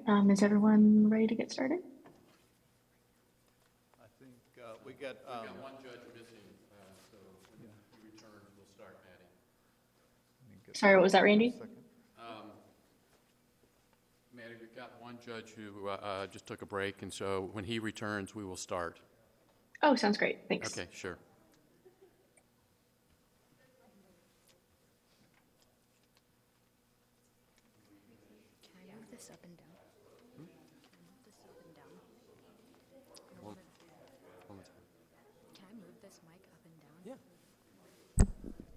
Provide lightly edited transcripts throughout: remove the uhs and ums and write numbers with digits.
right, is everyone ready to get started? I think we got. We've got one judge missing, so when he returns, we'll start, Maddie. Sorry, what was that, Randy? Maddie, we've got one judge who just took a break, and so when he returns, we will start. Oh, sounds great. Thanks. Okay, sure. Can I move this up and down? Can I move this up and down? One more time. Can I move this mic up and down? Yeah.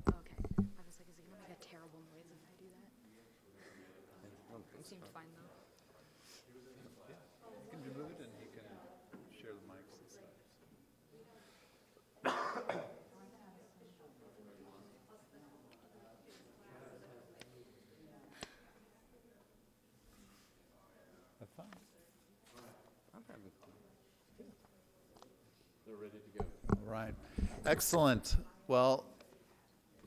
Okay. I was like, is it gonna make a terrible noise if I do that? It seemed fine though. You can move it and you can share the mics and stuff. Have fun. I'm having fun. They're ready to go. All right. Excellent. Well,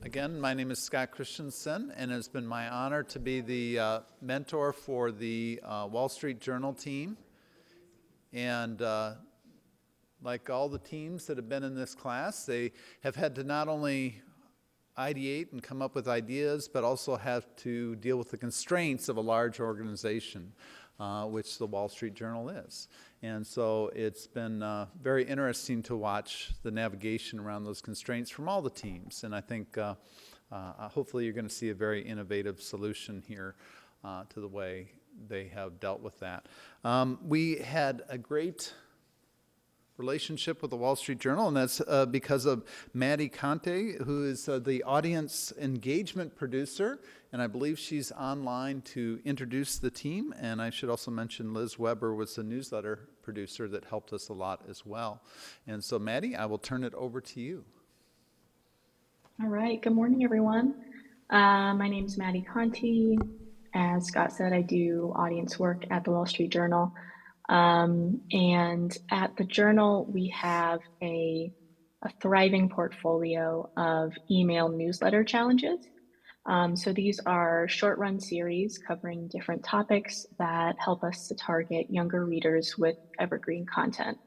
again, my name is Scott Christensen, and it's been my honor to be the mentor for the Wall Street Journal team. And like all the teams that have been in this class, they have had to not only ideate and come up with ideas, but also have to deal with the constraints of a large organization, which the Wall Street Journal is. And so it's been very interesting to watch the navigation around those constraints from all the teams. And I think hopefully you're going to see a very innovative solution here to the way they have dealt with that. We had a great relationship with the Wall Street Journal, and that's because of Maddie Conte, who is the audience engagement producer, and I believe she's online to introduce the team. And I should also mention Liz Weber was the newsletter producer that helped us a lot as well. And so Maddie, I will turn it over to you. All right, good morning, everyone. My name is Maddie Conti. As Scott said, I do audience work at the Wall Street Journal. And at the Journal, we have a thriving portfolio of email newsletter challenges. So these are short run series covering different topics that help us to target younger readers with evergreen content.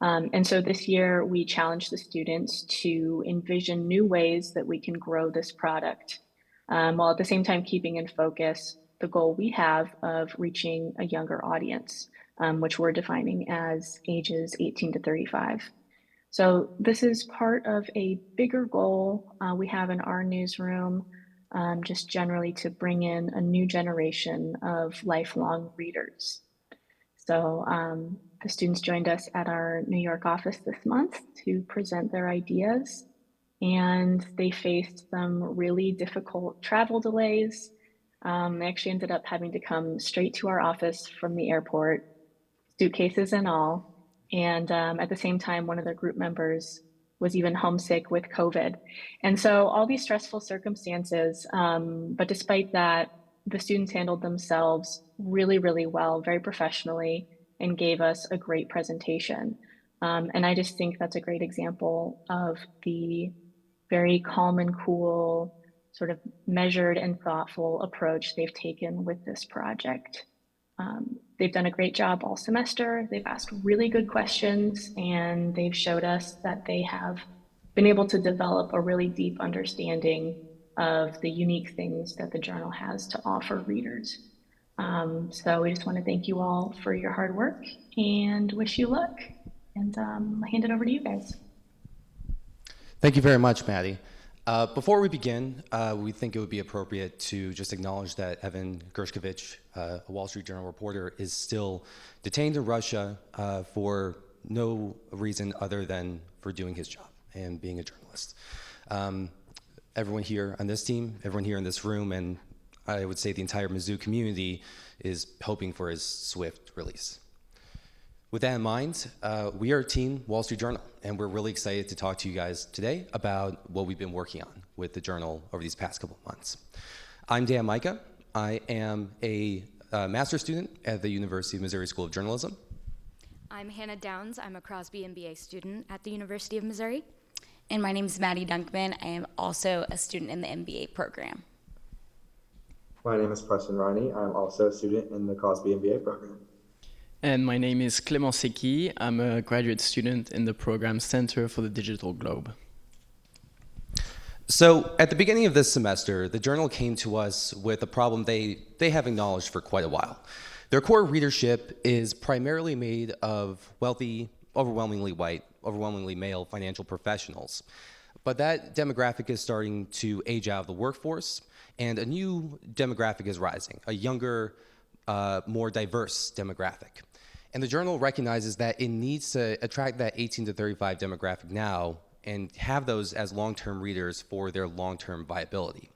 And so this year we challenged the students to envision new ways that we can grow this product, while at the same time keeping in focus the goal we have of reaching a younger audience, which we're defining as ages 18 to 35. So this is part of a bigger goal we have in our newsroom, just generally to bring in a new generation of lifelong readers. So the students joined us at our New York office this month to present their ideas, and they faced some really difficult travel delays. They actually ended up having to come straight to our office from the airport, suitcases and all. And at the same time, one of their group members was even homesick with COVID. And so all these stressful circumstances, but despite that, the students handled themselves really, really well, very professionally, and gave us a great presentation. And I just think that's a great example of the very calm and cool, sort of measured and thoughtful approach they've taken with this project. They've done a great job all semester. They've asked really good questions, and they've showed us that they have been able to develop a really deep understanding of the unique things that the journal has to offer readers. So we just want to thank you all for your hard work and wish you luck. And I'll hand it over to you guys. Thank you very much, Maddie. Before we begin, we think it would be appropriate to just acknowledge that Evan Gershkovich, a Wall Street Journal reporter, is still detained in Russia for no reason other than for doing his job and being a journalist. Everyone here on this team, everyone here in this room, and I would say the entire Mizzou community is hoping for his swift release. With that in mind, we are Team Wall Street Journal, and we're really excited to talk to you guys today about what we've been working on with the Journal over these past couple of months. I'm Dan Micah. I am a master's student at the University of Missouri School of Journalism. I'm Hannah Downs. I'm a Crosby MBA student at the University of Missouri. And my name is Maddie Dunkman. I am also a student in the MBA program. My name is Preston Riney. I'm also a student in the Cosby MBA program. And my name is Clément Secky. I'm a graduate student in the program Center for the Digital Globe. So at the beginning of this semester, the journal came to us with a problem they have acknowledged for quite a while. Their core readership is primarily made of wealthy, overwhelmingly white, overwhelmingly male financial professionals. But that demographic is starting to age out of the workforce, and a new demographic is rising, a younger, more diverse demographic. And the journal recognizes that it needs to attract that 18 to 35 demographic now and have those as long-term readers for their long-term viability.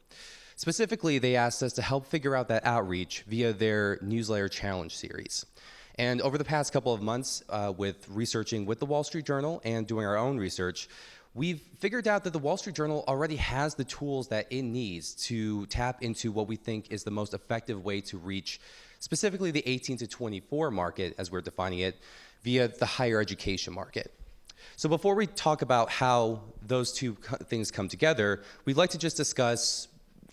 Specifically, they asked us to help figure out that outreach via their newsletter challenge series. And over the past couple of months, with researching with the Wall Street Journal and doing our own research, we've figured out that the Wall Street Journal already has the tools that it needs to tap into what we think is the most effective way to reach specifically the 18 to 24 market, as we're defining it, via the higher education market. So before we talk about how those two things come together, we'd like to just discuss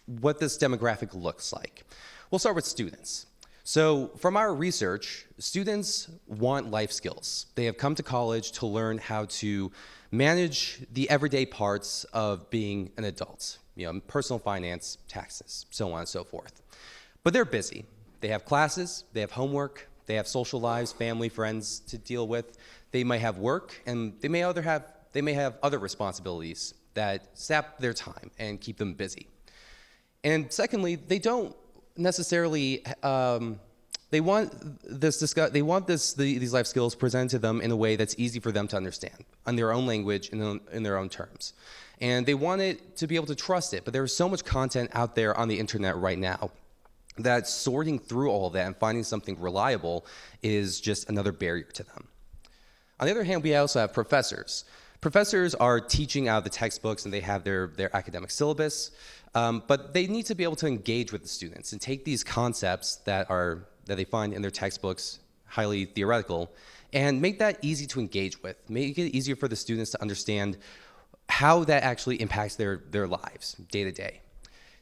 what this demographic looks like. We'll start with students. So from our research, students want life skills. They have come to college to learn how to manage the everyday parts of being an adult, personal finance, taxes, so on and so forth. But they're busy. They have classes, they have homework, they have social lives, family, friends to deal with. They might have work, and they may have other responsibilities that sap their time and keep them busy. And secondly, they don't necessarily they want these life skills presented to them in a way that's easy for them to understand, in their own language and in their own terms. And they want it to be able to trust it, but there's so much content out there on the internet right now that sorting through all of that and finding something reliable is just another barrier to them. On the other hand, we also have professors. Professors are teaching out of the textbooks and they have their academic syllabus, but they need to be able to engage with the students and take these concepts that they find in their textbooks, highly theoretical, and make that easy to engage with. Make it easier for the students to understand how that actually impacts their lives day to day.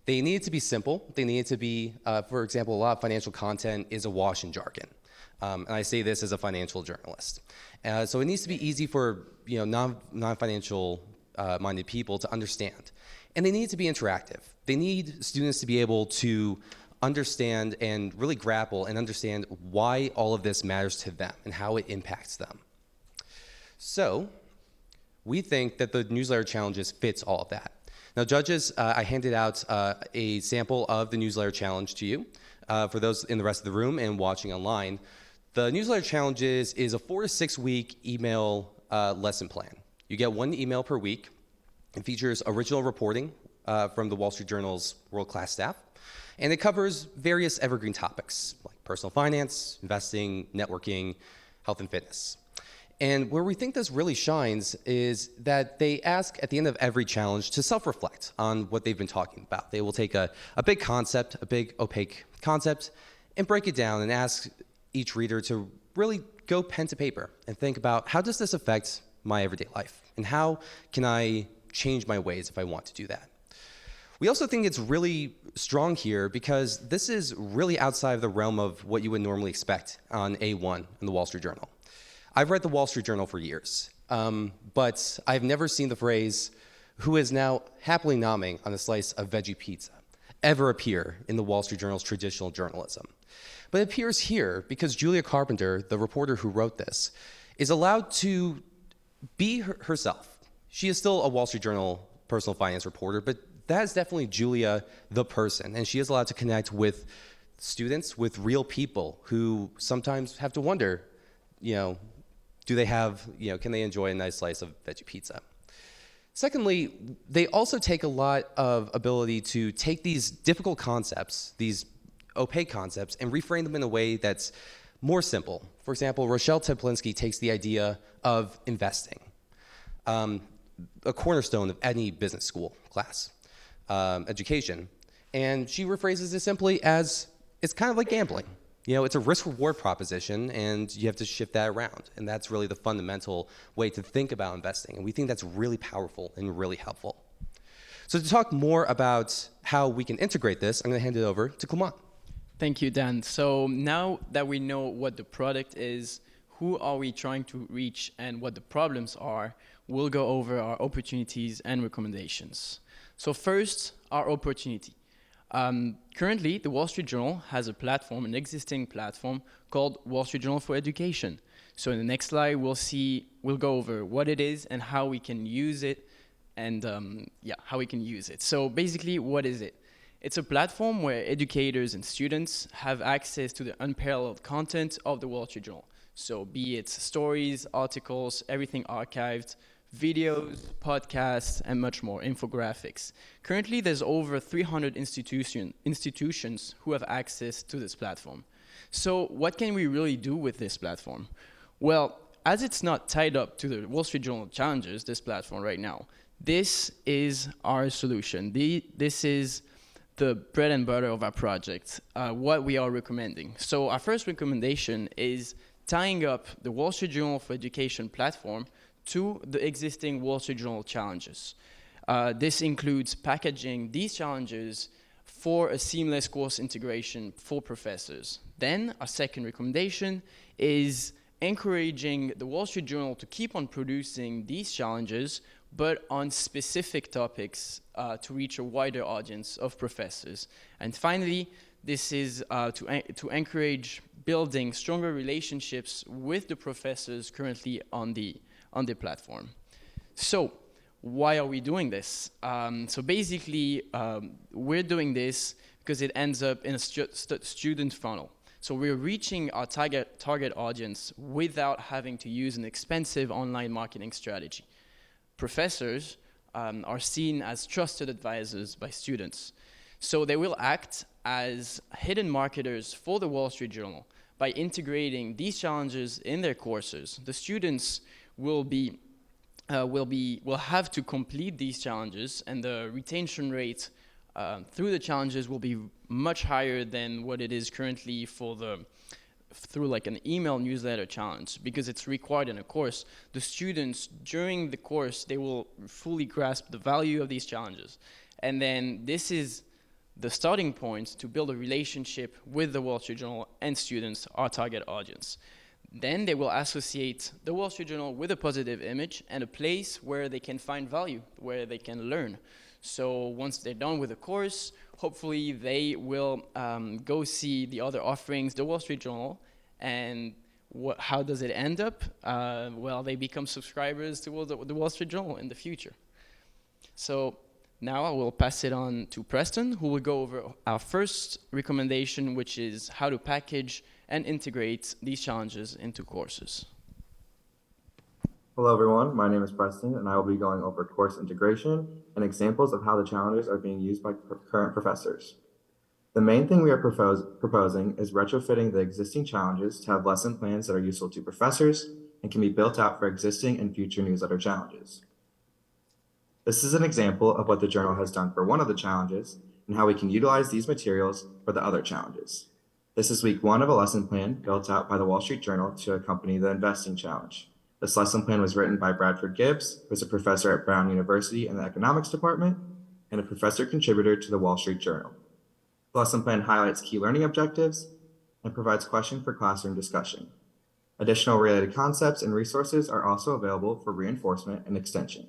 They need it to be simple. They need it to be, for example, a lot of financial content is awash in jargon. And I say this as a financial journalist. So it needs to be easy for non-financial minded people to understand. And they need to be interactive. They need students to be able to understand and really grapple and understand why all of this matters to them and how it impacts them. So we think that the newsletter challenges fits all of that. Now, judges, I handed out a sample of the newsletter challenge to you. For those in the rest of the room and watching online, the newsletter challenges is a 4 to 6 week email lesson plan. You get one email per week. It features original reporting from the Wall Street Journal's world-class staff, and it covers various evergreen topics like personal finance, investing, networking, health and fitness. And where we think this really shines is that they ask at the end of every challenge to self-reflect on what they've been talking about. They will take a big concept, a big opaque concept, and break it down and ask each reader to really go pen to paper and think about, how does this affect my everyday life? And how can I change my ways if I want to do that? We also think it's really strong here because this is really outside of the realm of what you would normally expect on A1 in the Wall Street Journal. I've read the Wall Street Journal for years, but I've never seen the phrase, "who is now happily nomming on a slice of veggie pizza," ever appear in the Wall Street Journal's traditional journalism. But it appears here because Julia Carpenter, the reporter who wrote this, is allowed to be herself. She is still a Wall Street Journal personal finance reporter, but that is definitely Julia the person, and she is allowed to connect with students, with real people who sometimes have to wonder, do they have, can they enjoy a nice slice of veggie pizza? Secondly, they also take a lot of ability to take these difficult concepts, these opaque concepts, and reframe them in a way that's more simple. For example, Rochelle Teplinsky takes the idea of investing, a cornerstone of any business school class, education, and she rephrases it simply as, it's kind of like gambling. It's a risk-reward proposition, and you have to shift that around. And that's really the fundamental way to think about investing. And we think that's really powerful and really helpful. So to talk more about how we can integrate this, I'm going to hand it over to Clement. Thank you, Dan. So now that we know what the product is, who are we trying to reach, and what the problems are, we'll go over our opportunities and recommendations. So first, our opportunity. Currently, the Wall Street Journal has a platform, an existing platform called Wall Street Journal for Education. So in the next slide, we'll go over what it is and how we can use it, and how we can use it. So basically, what is it? It's a platform where educators and students have access to the unparalleled content of the Wall Street Journal. So be it stories, articles, everything archived, videos, podcasts, and much more, infographics. Currently, there's over 300 institutions who have access to this platform. So what can we really do with this platform? Well, as it's not tied up to the Wall Street Journal challenges, this platform right now, this is our solution. This is the bread and butter of our project, what we are recommending. So our first recommendation is tying up the Wall Street Journal for Education platform to the existing Wall Street Journal challenges. This includes packaging these challenges for a seamless course integration for professors. Then our second recommendation is encouraging the Wall Street Journal to keep on producing these challenges, but on specific topics to reach a wider audience of professors. And finally, this is to encourage building stronger relationships with the professors currently on the platform. So why are we doing this? So basically, we're doing this because it ends up in a student funnel. So we're reaching our target audience without having to use an expensive online marketing strategy. Professors are seen as trusted advisors by students. So they will act as hidden marketers for the Wall Street Journal by integrating these challenges in their courses. The students will have to complete these challenges, and the retention rate through the challenges will be much higher than what it is currently through like an email newsletter challenge, because it's required in a course. The students during the course, they will fully grasp the value of these challenges. And then this is the starting point to build a relationship with the Wall Street Journal and students, our target audience. Then they will associate the Wall Street Journal with a positive image and a place where they can find value, where they can learn. So once they're done with the course, hopefully they will go see the other offerings, the Wall Street Journal, and how does it end up? Well, they become subscribers to the Wall Street Journal in the future. So now I will pass it on to Preston, who will go over our first recommendation, which is how to package and integrate these challenges into courses. Hello, everyone. My name is Preston, and I will be going over course integration and examples of how the challenges are being used by current professors. The main thing we are proposing is retrofitting the existing challenges to have lesson plans that are useful to professors and can be built out for existing and future newsletter challenges. This is an example of what the journal has done for one of the challenges and how we can utilize these materials for the other challenges. This is week 1 of a lesson plan built out by the Wall Street Journal to accompany the investing challenge. This lesson plan was written by Bradford Gibbs, who is a professor at Brown University in the economics department and a professor contributor to the Wall Street Journal. The lesson plan highlights key learning objectives and provides questions for classroom discussion. Additional related concepts and resources are also available for reinforcement and extension.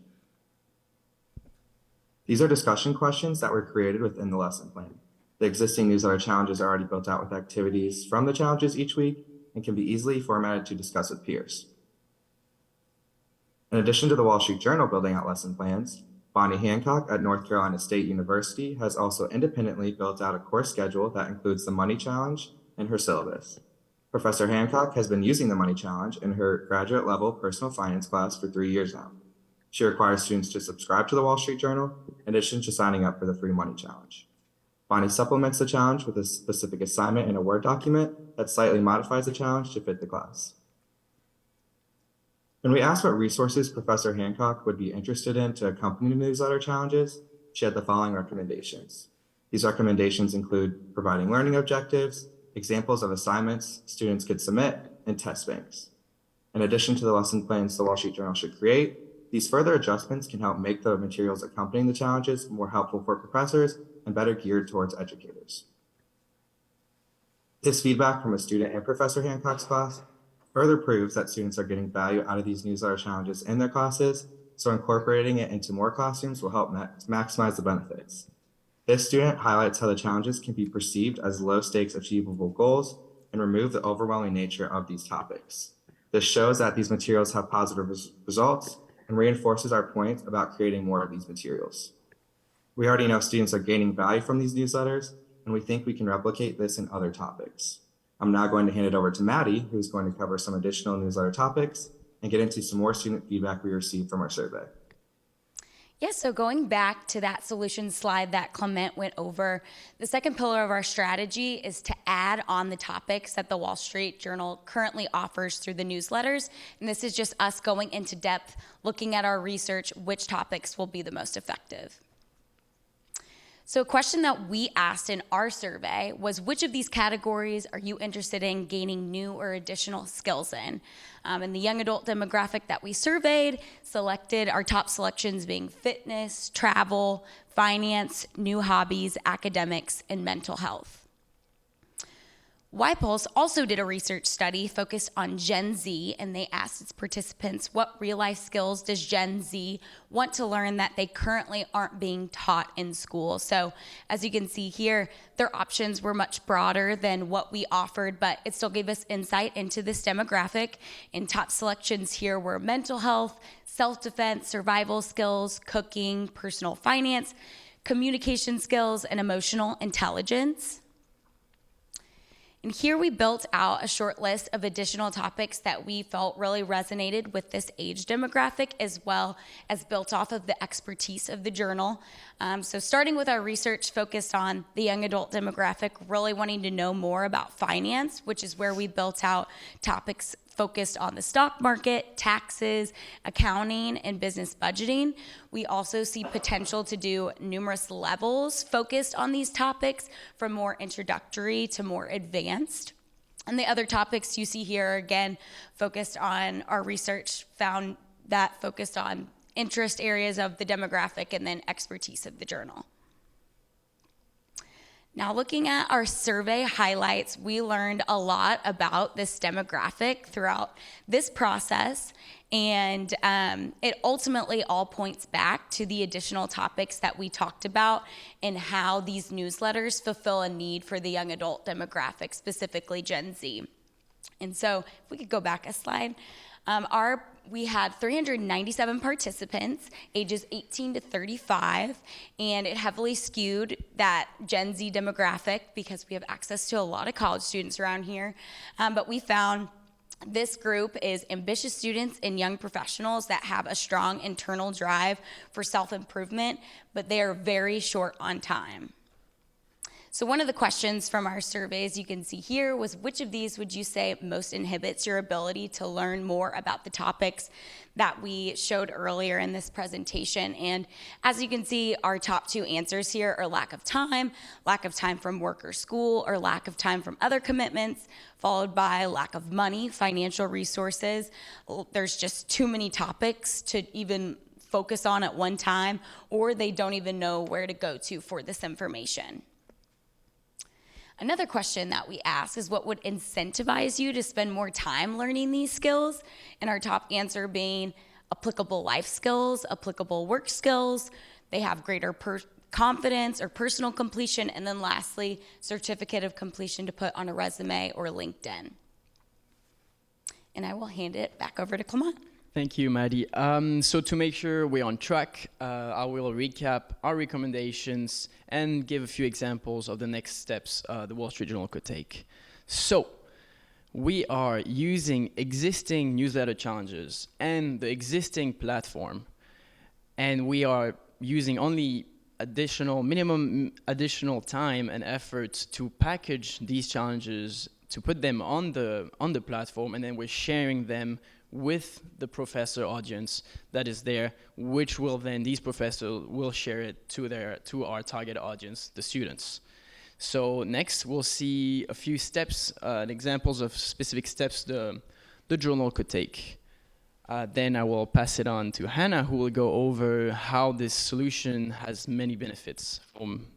These are discussion questions that were created within the lesson plan. The existing newsletter challenges are already built out with activities from the challenges each week and can be easily formatted to discuss with peers. In addition to the Wall Street Journal building out lesson plans, Bonnie Hancock at North Carolina State University has also independently built out a course schedule that includes the Money Challenge in her syllabus. Professor Hancock has been using the Money Challenge in her graduate level personal finance class for 3 years now. She requires students to subscribe to the Wall Street Journal in addition to signing up for the free Money Challenge. Bonnie supplements the challenge with a specific assignment in a Word document that slightly modifies the challenge to fit the class. When we asked what resources Professor Hancock would be interested in to accompany the newsletter challenges, she had the following recommendations. These recommendations include providing learning objectives, examples of assignments students could submit, and test banks. In addition to the lesson plans the Wall Street Journal should create, these further adjustments can help make the materials accompanying the challenges more helpful for professors and better geared towards educators. This feedback from a student in Professor Hancock's class further proves that students are getting value out of these newsletter challenges in their classes, so incorporating it into more classrooms will help maximize the benefits. This student highlights how the challenges can be perceived as low-stakes achievable goals and remove the overwhelming nature of these topics. This shows that these materials have positive results and reinforces our point about creating more of these materials. We already know students are gaining value from these newsletters, and we think we can replicate this in other topics. I'm now going to hand it over to Maddie, who's going to cover some additional newsletter topics and get into some more student feedback we received from our survey. Yeah, so going back to that solution slide that Clement went over, the second pillar of our strategy is to add on the topics that the Wall Street Journal currently offers through the newsletters. And this is just us going into depth, looking at our research, which topics will be the most effective. So a question that we asked in our survey was, which of these categories are you interested in gaining new or additional skills in? And the young adult demographic that we surveyed selected our top selections being fitness, travel, finance, new hobbies, academics, and mental health. YPulse also did a research study focused on Gen Z, and they asked its participants, what real-life skills does Gen Z want to learn that they currently aren't being taught in school? So as you can see here, their options were much broader than what we offered, but it still gave us insight into this demographic. And top selections here were mental health, self-defense, survival skills, cooking, personal finance, communication skills, and emotional intelligence. And here we built out a short list of additional topics that we felt really resonated with this age demographic, as well as built off of the expertise of the journal. So starting with our research focused on the young adult demographic, really wanting to know more about finance, which is where we built out topics focused on the stock market, taxes, accounting, and business budgeting. We also see potential to do numerous levels focused on these topics, from more introductory to more advanced. And the other topics you see here, again, focused on our research, found that focused on interest areas of the demographic and then expertise of the journal. Now, looking at our survey highlights, we learned a lot about this demographic throughout this process, and it ultimately all points back to the additional topics that we talked about and how these newsletters fulfill a need for the young adult demographic, specifically Gen Z. And so, if we could go back a slide. We had 397 participants, ages 18 to 35, and it heavily skewed that Gen Z demographic because we have access to a lot of college students around here. But we found this group is ambitious students and young professionals that have a strong internal drive for self-improvement, but they are very short on time. So one of the questions from our surveys you can see here was, which of these would you say most inhibits your ability to learn more about the topics that we showed earlier in this presentation? And as you can see, our top two answers here are lack of time from work or school, or lack of time from other commitments, followed by lack of money, financial resources. There's just too many topics to even focus on at one time, or they don't even know where to go to for this information. Another question that we ask is, what would incentivize you to spend more time learning these skills? And our top answer being applicable life skills, applicable work skills. They have greater confidence or personal completion. And then lastly, certificate of completion to put on a resume or LinkedIn. And I will hand it back over to Clement. Thank you, Maddie. So to make sure we're on track, I will recap our recommendations and give a few examples of the next steps the Wall Street Journal could take. So we are using existing newsletter challenges and the existing platform, and we are using only minimum additional time and effort to package these challenges, to put them on the platform, and then we're sharing them with the professor audience that is there, which will then, these professors will share it to our target audience, the students. So next, we'll see a few steps, examples of specific steps the journal could take. Then I will pass it on to Hannah, who will go over how this solution has many benefits from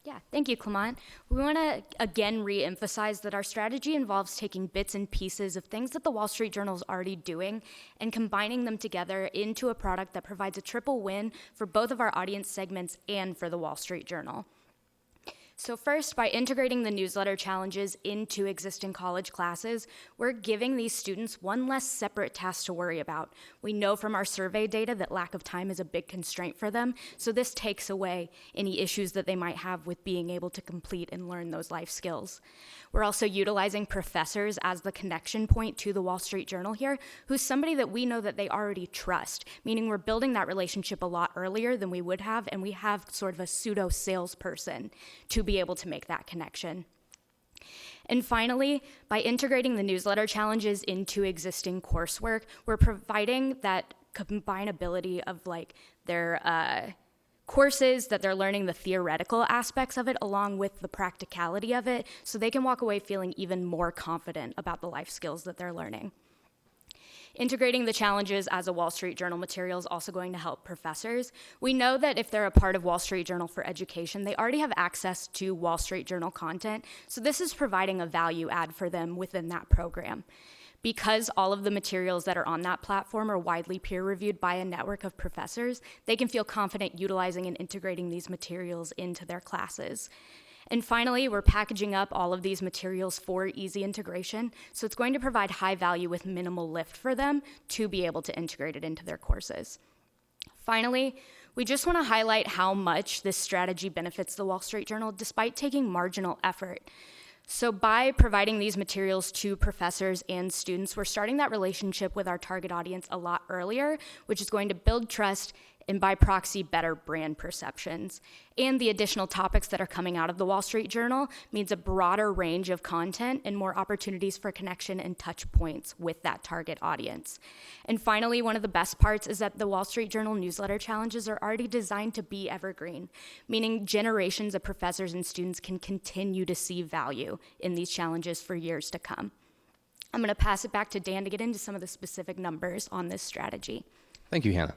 Yeah, thank you, Clement. We want to again re-emphasize that our strategy involves taking bits and pieces of things that the Wall Street Journal is already doing and combining them together into a product that provides a triple win for both of our audience segments and for the Wall Street Journal. So first, by integrating the newsletter challenges into existing college classes, we're giving these students one less separate task to worry about. We know from our survey data that lack of time is a big constraint for them, so this takes away any issues that they might have with being able to complete and learn those life skills. We're also utilizing professors as the connection point to the Wall Street Journal here, who's somebody that we know that they already trust, meaning we're building that relationship a lot earlier than we would have, and we have sort of a pseudo salesperson to be able to make that connection. And finally, by integrating the newsletter challenges into existing coursework, we're providing that combinability of like their courses that they're learning the theoretical aspects of it along with the practicality of it, so they can walk away feeling even more confident about the life skills that they're learning. Integrating the challenges as a Wall Street Journal material is also going to help professors. We know that if they're a part of Wall Street Journal for Education, they already have access to Wall Street Journal content, so this is providing a value add for them within that program. Because all of the materials that are on that platform are widely peer-reviewed by a network of professors, they can feel confident utilizing and integrating these materials into their classes. And finally, we're packaging up all of these materials for easy integration, so it's going to provide high value with minimal lift for them to be able to integrate it into their courses. Finally, we just want to highlight how much this strategy benefits the Wall Street Journal despite taking marginal effort. So by providing these materials to professors and students, we're starting that relationship with our target audience a lot earlier, which is going to build trust and by proxy, better brand perceptions. And the additional topics that are coming out of the Wall Street Journal means a broader range of content and more opportunities for connection and touch points with that target audience. And finally, one of the best parts is that the Wall Street Journal newsletter challenges are already designed to be evergreen, meaning generations of professors and students can continue to see value in these challenges for years to come. I'm gonna pass it back to Dan to get into some of the specific numbers on this strategy. Thank you, Hannah.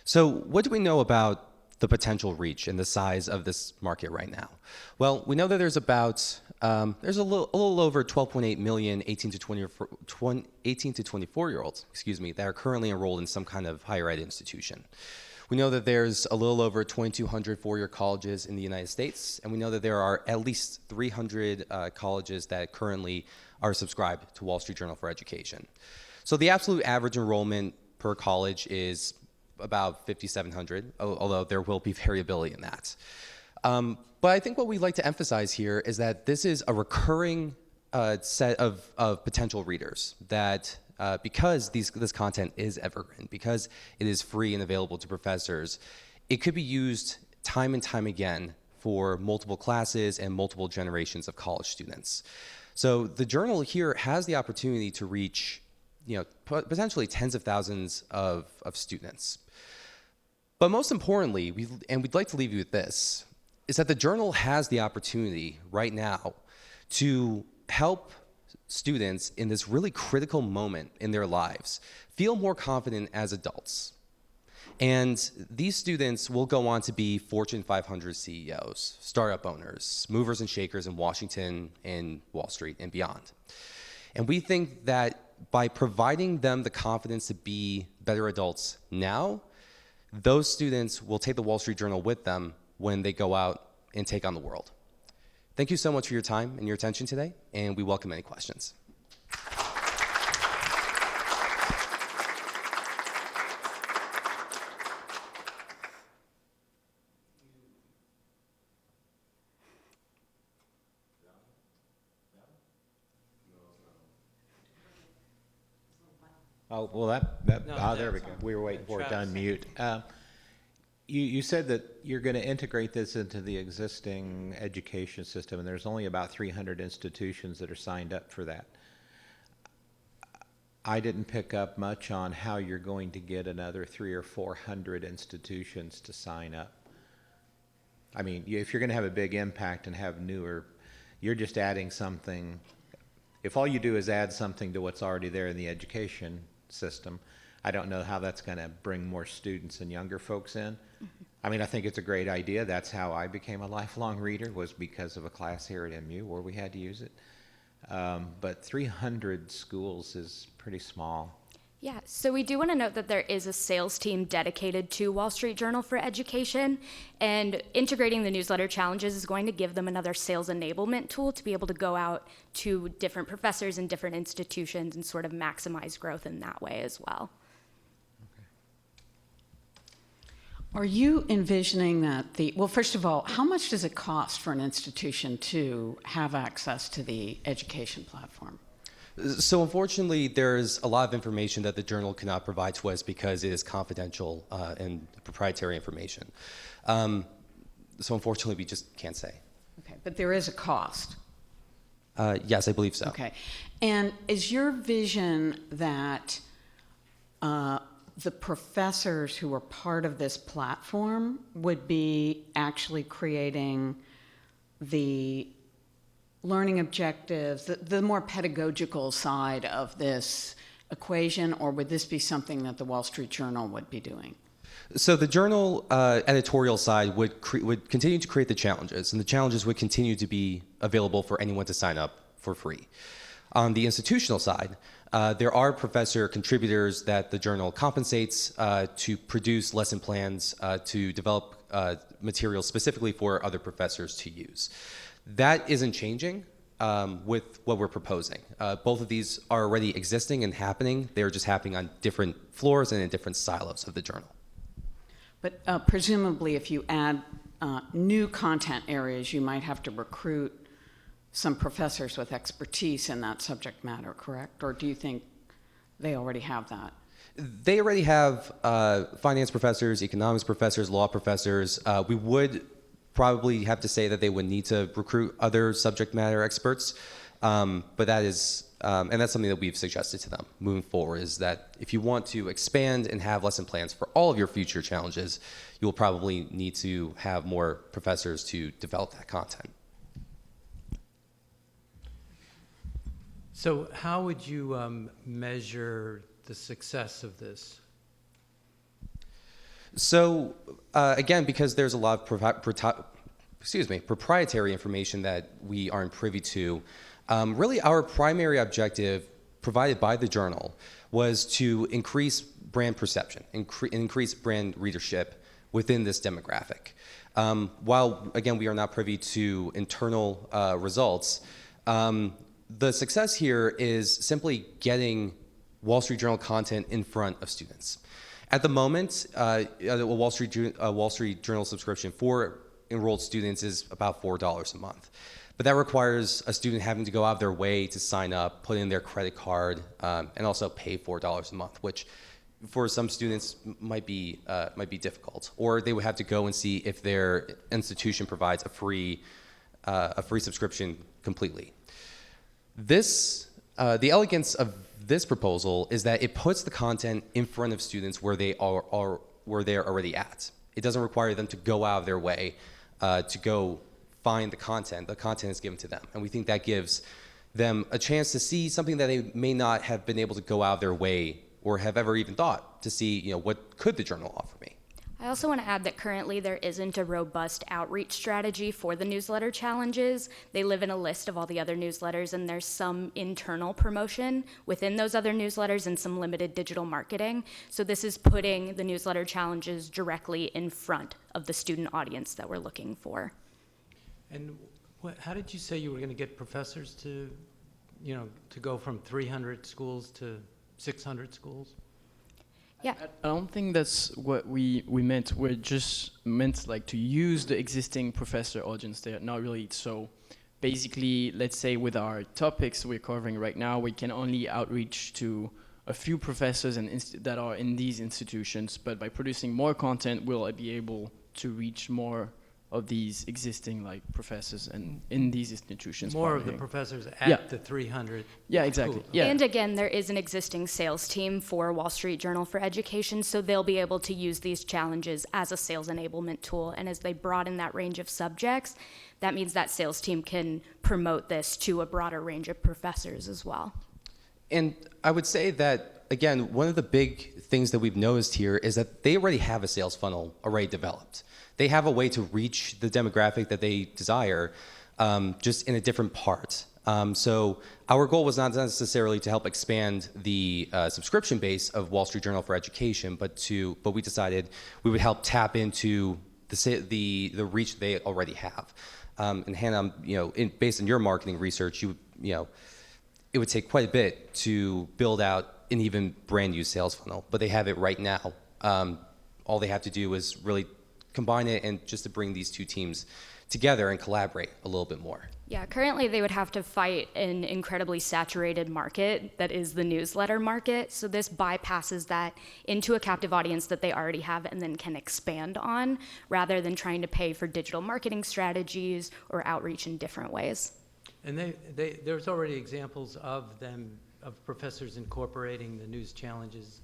So what do we know about the potential reach and the size of this market right now? Well, we know that there's about, there's a little over 12.8 million 18 to 24-year-olds, that are currently enrolled in some kind of higher ed institution. We know that there's a little over 2,200 four-year colleges in the United States, and we know that there are at least 300 colleges that currently are subscribed to Wall Street Journal for Education. So the absolute average enrollment per college is about 5,700, although there will be variability in that. But I think what we'd like to emphasize here is that this is a recurring set of potential readers that because this content is evergreen, because it is free and available to professors, it could be used time and time again for multiple classes and multiple generations of college students. So the journal here has the opportunity to reach potentially tens of thousands of students. But most importantly, we'd like to leave you with this, is that the journal has the opportunity right now to help students in this really critical moment in their lives feel more confident as adults. And these students will go on to be Fortune 500 CEOs, startup owners, movers and shakers in Washington and Wall Street and beyond. And we think that by providing them the confidence to be better adults now, those students will take the Wall Street Journal with them when they go out and take on the world. Thank you so much for your time and your attention today, and we welcome any questions. Oh, well, there we go. We were waiting for it to unmute. You said that you're going to integrate this into the existing education system, and there's only about 300 institutions that are signed up for that. I didn't pick up much on how you're going to get another 300 or 400 institutions to sign up. I mean, if you're going to have a big impact and have newer, you're just adding something. If all you do is add something to what's already there in the education system, I don't know how that's going to bring more students and younger folks in. I mean, I think it's a great idea. That's how I became a lifelong reader, was because of a class here at MU where we had to use it. But 300 schools is pretty small. Yeah, so we do want to note that there is a sales team dedicated to Wall Street Journal for Education, and integrating the newsletter challenges is going to give them another sales enablement tool to be able to go out to different professors and different institutions and sort of maximize growth in that way as well. Are you envisioning that well, first of all, how much does it cost for an institution to have access to the education platform? So unfortunately, there's a lot of information that the journal cannot provide to us because it is confidential and proprietary information. So unfortunately, we just can't say. Okay, but there is a cost. Yes, I believe so. Okay, and is your vision that the professors who are part of this platform would be actually creating the learning objectives, the more pedagogical side of this equation, or would this be something that the Wall Street Journal would be doing? So the journal editorial side would continue to create the challenges, and the challenges would continue to be available for anyone to sign up for free. On the institutional side, there are professor contributors that the journal compensates to produce lesson plans, to develop materials specifically for other professors to use. That isn't changing with what we're proposing. Both of these are already existing and happening. They're just happening on different floors and in different silos of the journal. But presumably, if you add new content areas, you might have to recruit some professors with expertise in that subject matter, correct? Or do you think they already have that? They already have finance professors, economics professors, law professors. We would probably have to say that they would need to recruit other subject matter experts, but that is, and that's something that we've suggested to them moving forward, is that if you want to expand and have lesson plans for all of your future challenges, you will probably need to have more professors to develop that content. So how would you measure the success of this? So again, because there's a lot of proprietary information that we aren't privy to, really our primary objective provided by the journal was to increase brand perception, increase brand readership within this demographic. While, again, we are not privy to internal results, the success here is simply getting Wall Street Journal content in front of students. At the moment, a Wall Street Journal subscription for enrolled students is about $4 a month. But that requires a student having to go out of their way to sign up, put in their credit card, and also pay $4 a month, which for some students might be difficult. Or they would have to go and see if their institution provides a free subscription completely. The elegance of this proposal is that it puts the content in front of students where they're already at. It doesn't require them to go out of their way to go find the content. The content is given to them, and we think that gives them a chance to see something that they may not have been able to go out of their way or have ever even thought to see. What could the journal offer me? I also want to add that currently there isn't a robust outreach strategy for the newsletter challenges. They live in a list of all the other newsletters, and there's some internal promotion within those other newsletters and some limited digital marketing. So this is putting the newsletter challenges directly in front of the student audience that we're looking for. And how did you say you were going to get professors to go from 300 schools to 600 schools? Yeah. I don't think that's what we meant. We just meant like to use the existing professor audience there, not really. So basically, let's say with our topics we're covering right now, we can only outreach to a few professors that are in these institutions, but by producing more content, we'll be able to reach more of these existing professors and in these institutions. More of the professors at the 300. Yeah, exactly. Schools. Yeah. And again, there is an existing sales team for Wall Street Journal for Education, so they'll be able to use these challenges as a sales enablement tool. And as they broaden that range of subjects, that means that sales team can promote this to a broader range of professors as well. And I would say that, again, one of the big things that we've noticed here is that they already have a sales funnel already developed. They have a way to reach the demographic that they desire, just in a different part. So our goal was not necessarily to help expand the subscription base of Wall Street Journal for Education, but we decided we would help tap into the reach they already have. And Hannah, based on your marketing research, it would take quite a bit to build out an even brand new sales funnel, but they have it right now. All they have to do is really combine it and just to bring these two teams together and collaborate a little bit more. Yeah, currently they would have to fight an incredibly saturated market that is the newsletter market. So this bypasses that into a captive audience that they already have and then can expand on, rather than trying to pay for digital marketing strategies or outreach in different ways. And there's already examples of professors incorporating the news challenges.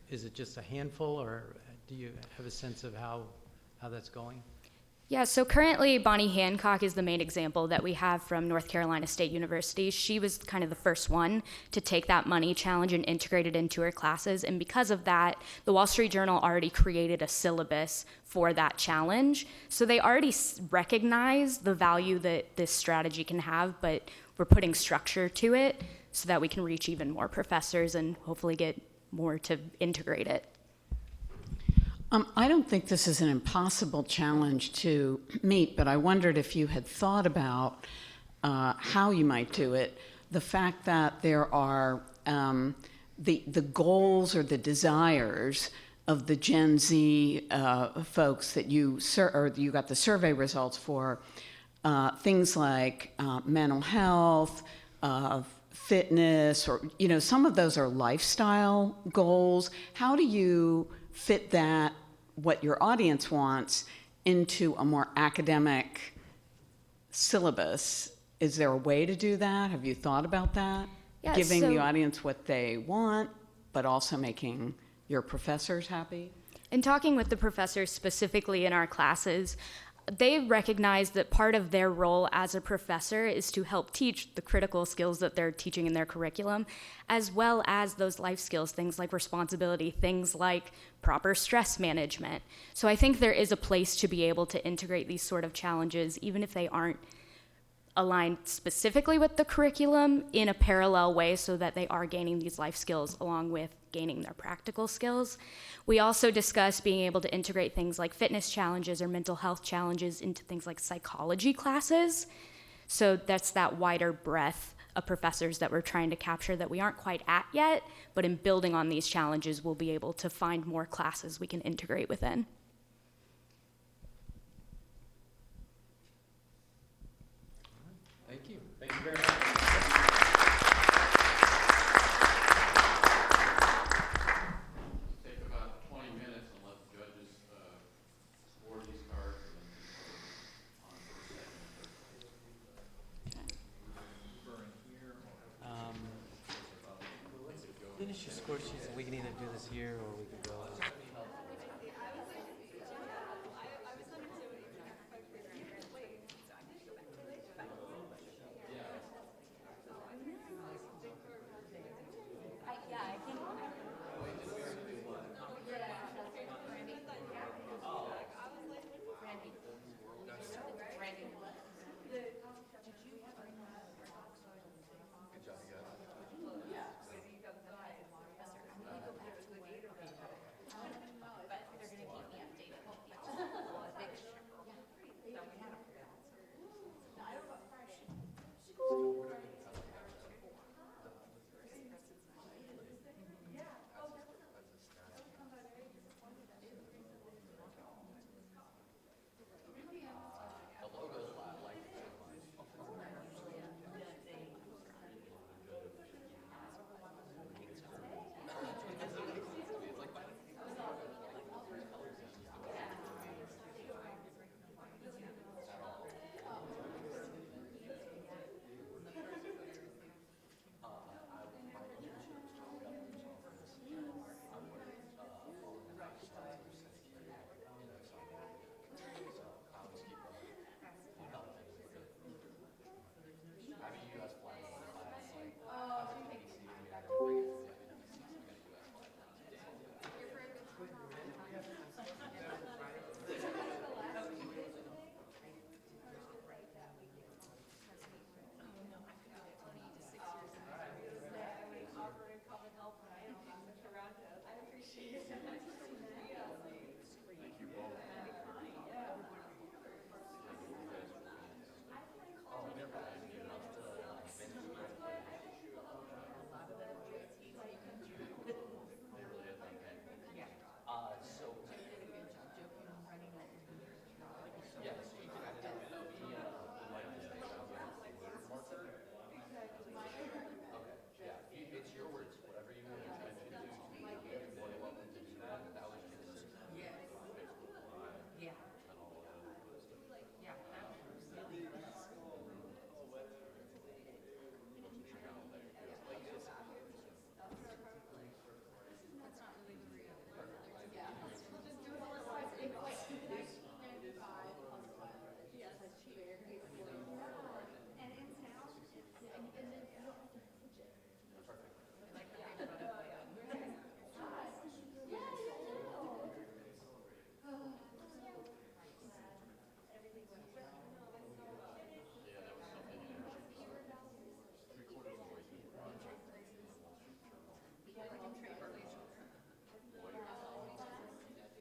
Is it just a handful, or do you have a sense of how that's going? Yeah, so currently Bonnie Hancock is the main example that we have from North Carolina State University. She was kind of the first one to take that money challenge and integrate it into her classes. And because of that, the Wall Street Journal already created a syllabus for that challenge. So they already recognize the value that this strategy can have, but we're putting structure to it so that we can reach even more professors and hopefully get more to integrate it. I don't think this is an impossible challenge to meet, but I wondered if you had thought about how you might do it. The fact that there are the goals or the desires of the Gen Z folks that you got the survey results for, things like mental health, fitness, or some of those are lifestyle goals. How do you fit that, what your audience wants, into a more academic syllabus? Is there a way to do that? Have you thought about that? Yeah, Giving the audience what they want, but also making your professors happy? In talking with the professors specifically in our classes, they recognize that part of their role as a professor is to help teach the critical skills that they're teaching in their curriculum, as well as those life skills, things like responsibility, things like proper stress management. So I think there is a place to be able to integrate these sort of challenges, even if they aren't aligned specifically with the curriculum, in a parallel way so that they are gaining these life skills along with gaining their practical skills. We also discussed being able to integrate things like fitness challenges or mental health challenges into things like psychology classes. So that's that wider breadth of professors that we're trying to capture that we aren't quite at yet, but in building on these challenges, we'll be able to find more classes we can integrate within. Thank you. Thank you very much. Take about 20 minutes and let the judges score these cards and on first, second, and third. Finish your score sheets. We can either do this here or we can go.